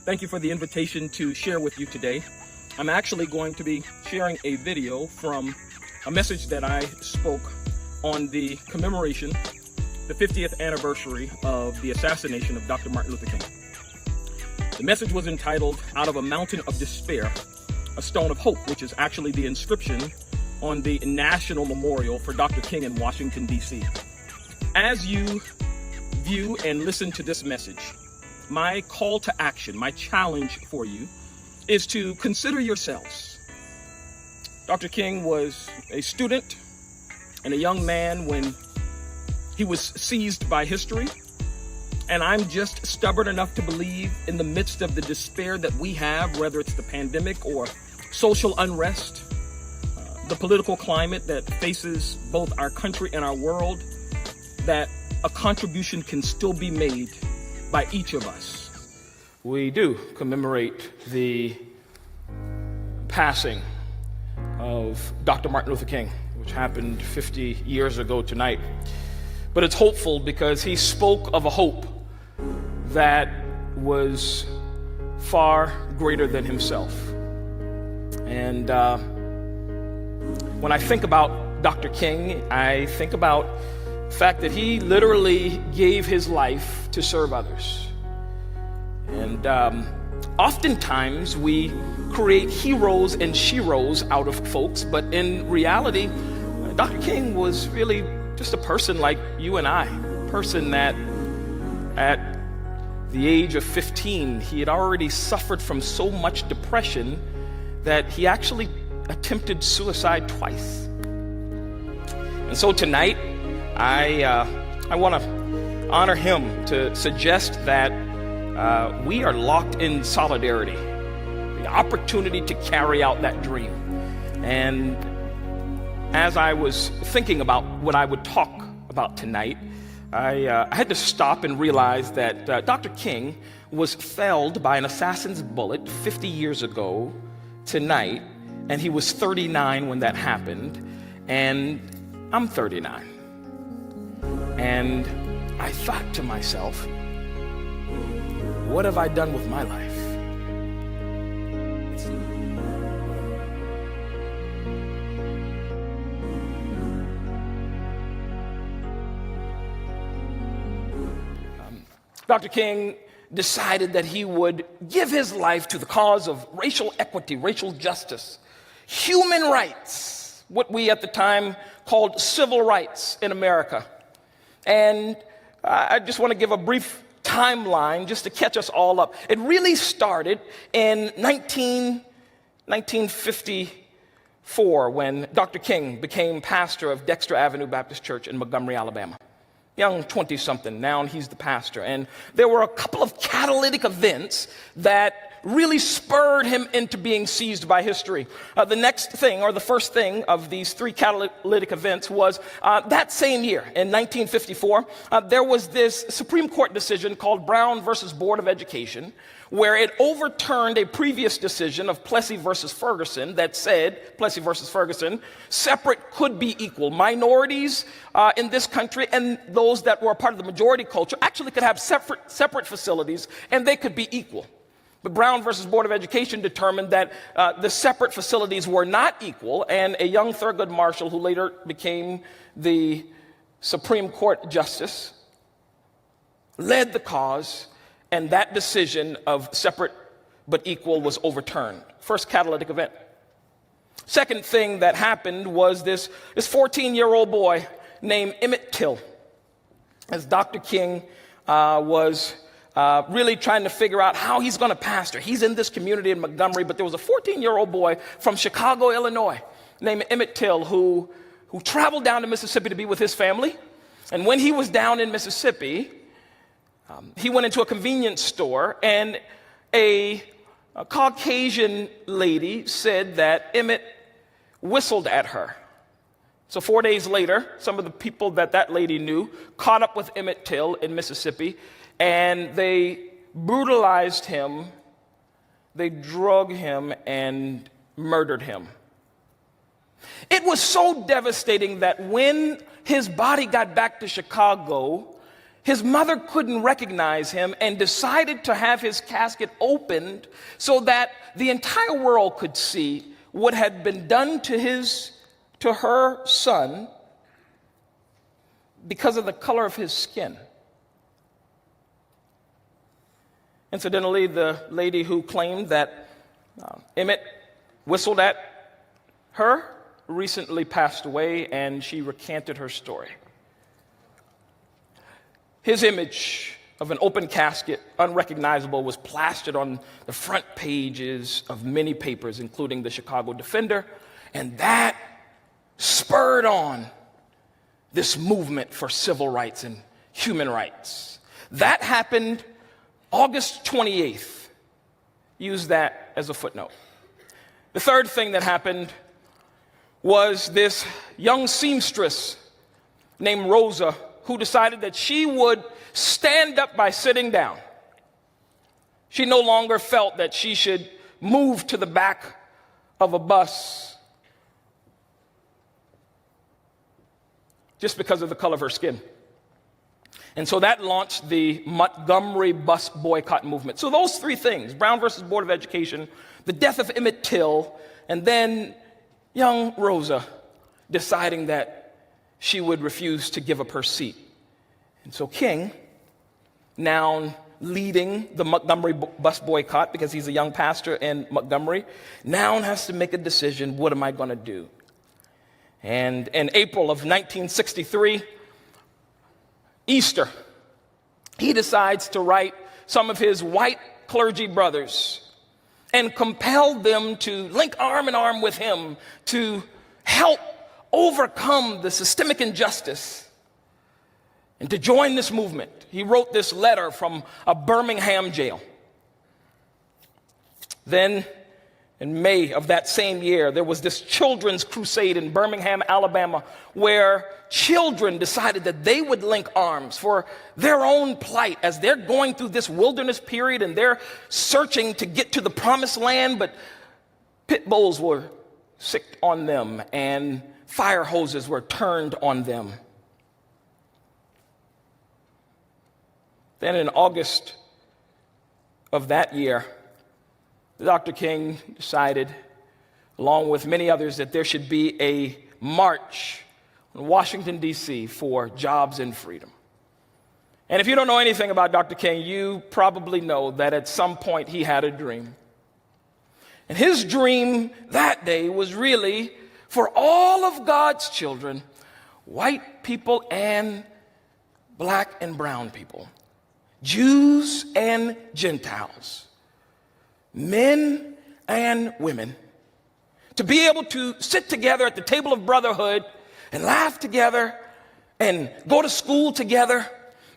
Thank you for the invitation to share with you today. I'm actually going to be sharing a video from a message that I spoke on the commemoration, the 50th anniversary of the assassination of Dr. Martin Luther King. The message was entitled, "Out of a Mountain of Despair, a Stone of Hope," which is actually the inscription on the National Memorial for Dr. King in Washington, D.C. As you view and listen to this message, my call to action, my challenge for you is to consider yourselves. Dr. King was a student and a young man when he was seized by history. And I'm just stubborn enough to believe in the midst of the despair that we have, whether it's the pandemic or social unrest, the political climate that faces both our country and our world, that a contribution can still be made by each of us. We do commemorate the passing of Dr. Martin Luther King, which happened 50 years ago tonight. But it's hopeful because he spoke of a hope that was far greater than himself. And when I think about Dr. King, I think about the fact that he literally gave his life to serve others. And oftentimes we create heroes and sheroes out of folks, but in reality, Dr. King was really just a person like you and I, a person that at the age of 15, he had already suffered from so much depression that he actually attempted suicide twice. And so tonight, I want to honor him, to suggest that we are locked in solidarity, the opportunity to carry out that dream. And as I was thinking about what I would talk about tonight, I had to stop and realize that Dr. King was felled by an assassin's bullet 50 years ago tonight, and he was 39 when that happened, and I'm 39. And I thought to myself, what have I done with my life? Dr. King decided that he would give his life to the cause of racial equity, racial justice, human rights, what we at the time called civil rights in America. And I just want to give a brief timeline just to catch us all up. It really started in 1954 when Dr. King became pastor of Dexter Avenue Baptist Church in Montgomery, Alabama. Young 20-something, now he's the pastor. And there were a couple of catalytic events that really spurred him into being seized by history. The next thing, or the first thing of these three catalytic events was that same year, in 1954, there was this Supreme Court decision called Brown versus Board of Education, where it overturned a previous decision of Plessy versus Ferguson that said, Plessy versus Ferguson, separate could be equal. Minorities in this country and those that were a part of the majority culture actually could have separate facilities, and they could be equal. But Brown versus Board of Education determined that the separate facilities were not equal, and a young Thurgood Marshall, who later became the Supreme Court Justice, led the cause, and that decision of separate but equal was overturned. First catalytic event. Second thing that happened was this 14-year-old boy named Emmett Till, as Dr. King was really trying to figure out how he's going to pastor. He's in this community in Montgomery, but there was a 14-year-old boy from Chicago, Illinois, named Emmett Till, who traveled down to Mississippi to be with his family. And when he was down in Mississippi, he went into a convenience store, and a Caucasian lady said that Emmett whistled at her. So 4 days later, some of the people that lady knew caught up with Emmett Till in Mississippi, and they brutalized him, they drug him, and murdered him. It was so devastating that when his body got back to Chicago, his mother couldn't recognize him and decided to have his casket opened so that the entire world could see what had been done to her son because of the color of his skin. Incidentally, the lady who claimed that Emmett whistled at her recently passed away, and she recanted her story. His image of an open casket, unrecognizable, was plastered on the front pages of many papers, including the Chicago Defender, and that spurred on this movement for civil rights and human rights. That happened August 28th. Use that as a footnote. The third thing that happened was this young seamstress named Rosa, who decided that she would stand up by sitting down. She no longer felt that she should move to the back of a bus just because of the color of her skin. And so that launched the Montgomery Bus Boycott movement. So those three things, Brown versus Board of Education, the death of Emmett Till, and then young Rosa deciding that she would refuse to give up her seat. And so King, now leading the Montgomery Bus Boycott because he's a young pastor in Montgomery, now has to make a decision, what am I going to do? And in April of 1963, Easter, he decides to write some of his white clergy brothers and compel them to link arm in arm with him to help overcome the systemic injustice and to join this movement. He wrote this letter from a Birmingham jail. Then, in May of that same year, there was this children's crusade in Birmingham, Alabama, where children decided that they would link arms for their own plight as they're going through this wilderness period and they're searching to get to the promised land, but pit bulls were sicked on them and fire hoses were turned on them. Then in August of that year, Dr. King decided, along with many others, that there should be a march in Washington, D.C. for jobs and freedom. And if you don't know anything about Dr. King, you probably know that at some point he had a dream. And his dream that day was really for all of God's children, white people and black and brown people, Jews and Gentiles, men and women, to be able to sit together at the table of brotherhood and laugh together and go to school together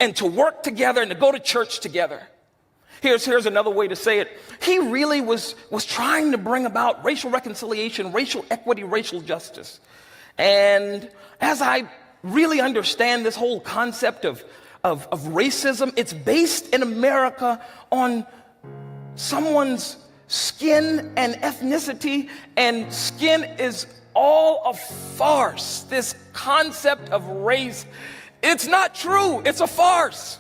and to work together and to go to church together. Here's another way to say it. He really was trying to bring about racial reconciliation, racial equity, racial justice. And as I really understand this whole concept of racism, it's based in America on someone's skin and ethnicity, and skin is all a farce. This concept of race, it's not true, it's a farce.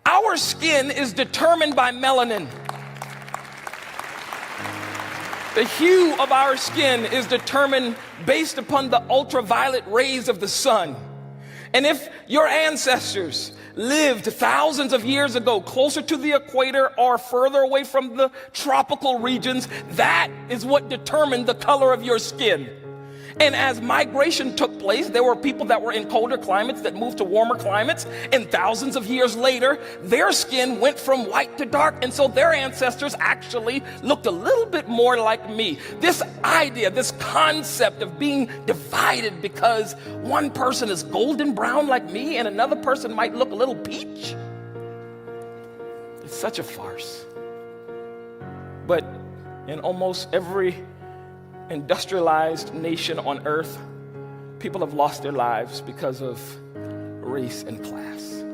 Our skin is determined by melanin. The hue of our skin is determined based upon the ultraviolet rays of the sun. And if your ancestors lived thousands of years ago closer to the equator or further away from the tropical regions, that is what determined the color of your skin. And as migration took place, there were people that were in colder climates that moved to warmer climates, and thousands of years later, their skin went from white to dark, and so their ancestors actually looked a little bit more like me. This idea, this concept of being divided because one person is golden brown like me and another person might look a little peach, it's such a farce. But in almost every industrialized nation on earth, people have lost their lives because of race and class.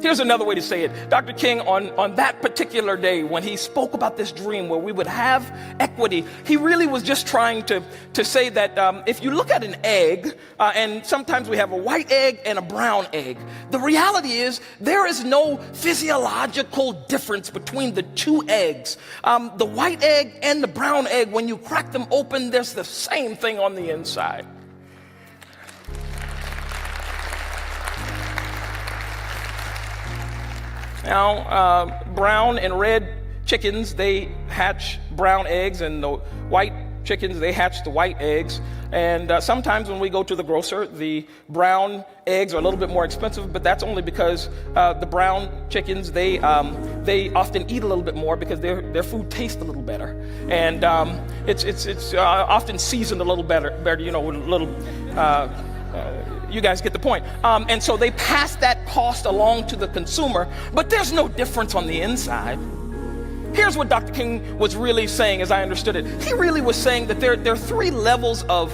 Here's another way to say it. Dr. King, on that particular day, when he spoke about this dream where we would have equity, he really was just trying to say that if you look at an egg, and sometimes we have a white egg and a brown egg, the reality is there is no physiological difference between the two eggs. The white egg and the brown egg, when you crack them open, there's the same thing on the inside. Now, brown and red chickens, they hatch brown eggs, and the white chickens, they hatch the white eggs. And sometimes when we go to the grocer, the brown eggs are a little bit more expensive, but that's only because the brown chickens, they often eat a little bit more because their food tastes a little better. And it's often seasoned a little better, you know, with a little... you guys get the point. And so they pass that cost along to the consumer, but there's no difference on the inside. Here's what Dr. King was really saying, as I understood it. He really was saying that there are three levels of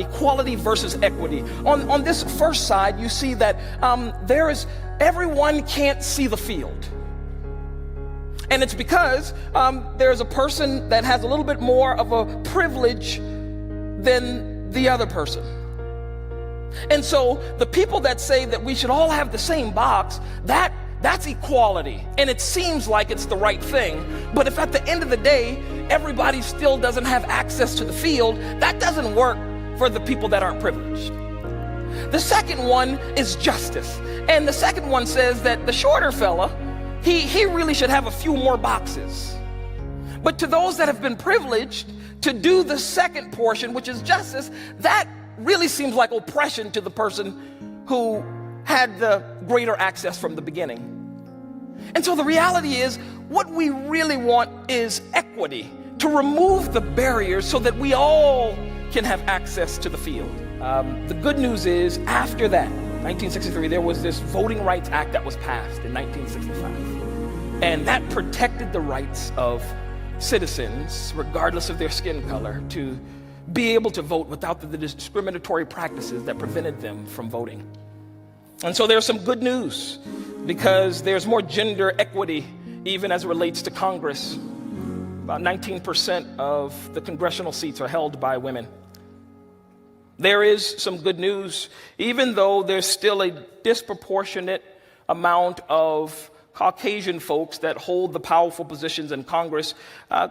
equality versus equity. On this first side, you see that everyone can't see the field. And it's because there's a person that has a little bit more of a privilege than the other person. And so the people that say that we should all have the same box, that's equality. And it seems like it's the right thing. But if at the end of the day, everybody still doesn't have access to the field, that doesn't work for the people that aren't privileged. The second one is justice. And the second one says that the shorter fella, he really should have a few more boxes. But to those that have been privileged to do the second portion, which is justice, that really seems like oppression to the person who had the greater access from the beginning. And so the reality is, what we really want is equity, to remove the barriers so that we all can have access to the field. The good news is, after that, 1963, there was this Voting Rights Act that was passed in 1965. And that protected the rights of citizens, regardless of their skin color, to be able to vote without the discriminatory practices that prevented them from voting. And so there's some good news, because there's more gender equity even as it relates to Congress. About 19% of the congressional seats are held by women. There is some good news, even though there's still a disproportionate amount of Caucasian folks that hold the powerful positions in Congress.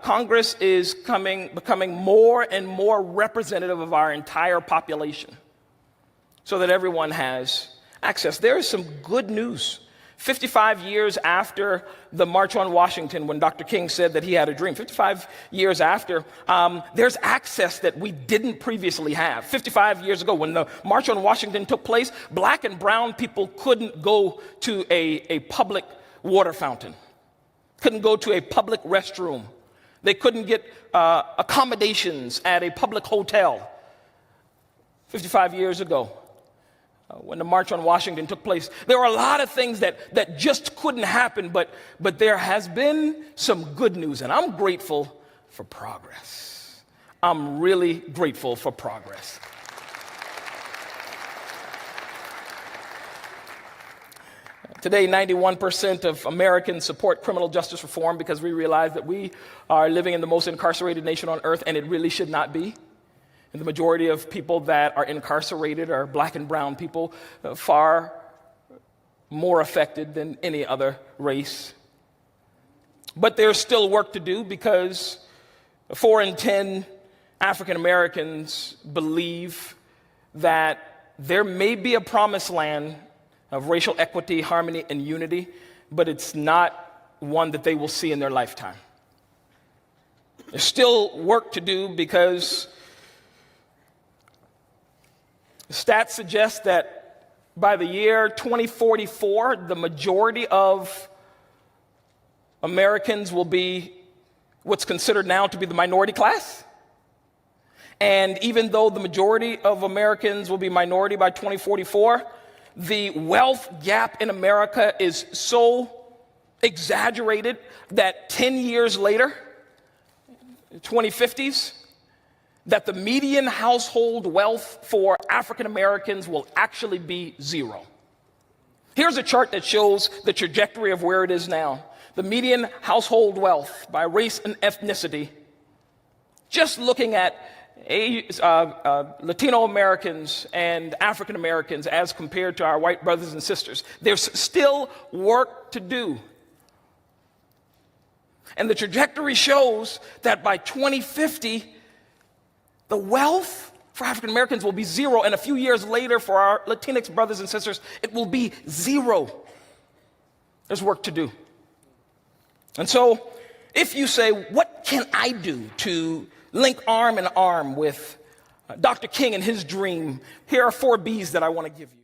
Congress is becoming more and more representative of our entire population, so that everyone has access. There is some good news. 55 years after the March on Washington, when Dr. King said that he had a dream, 55 years after, there's access that we didn't previously have. 55 years ago, when the March on Washington took place, black and brown people couldn't go to a public water fountain, couldn't go to a public restroom. They couldn't get accommodations at a public hotel. 55 years ago, when the March on Washington took place, there were a lot of things that just couldn't happen, but there has been some good news, and I'm grateful for progress. I'm really grateful for progress. Today, 91% of Americans support criminal justice reform because we realize that we are living in the most incarcerated nation on earth, and it really should not be. And the majority of people that are incarcerated are black and brown people, far more affected than any other race. But there's still work to do, because 4 in 10 African Americans believe that there may be a promised land of racial equity, harmony, and unity, but it's not one that they will see in their lifetime. There's still work to do, because stats suggest that by the year 2044, the majority of Americans will be what's considered now to be the minority class. And even though the majority of Americans will be minority by 2044, the wealth gap in America is so exaggerated that 10 years later, 2050s, that the median household wealth for African Americans will actually be zero. Here's a chart that shows the trajectory of where it is now. The median household wealth by race and ethnicity. Just looking at Latino Americans and African Americans as compared to our white brothers and sisters. There's still work to do. And the trajectory shows that by 2050, the wealth for African Americans will be zero, and a few years later for our Latinx brothers and sisters, it will be zero. There's work to do. And so, if you say, what can I do to link arm in arm with Dr. King and his dream, here are 4 B's that I want to give you.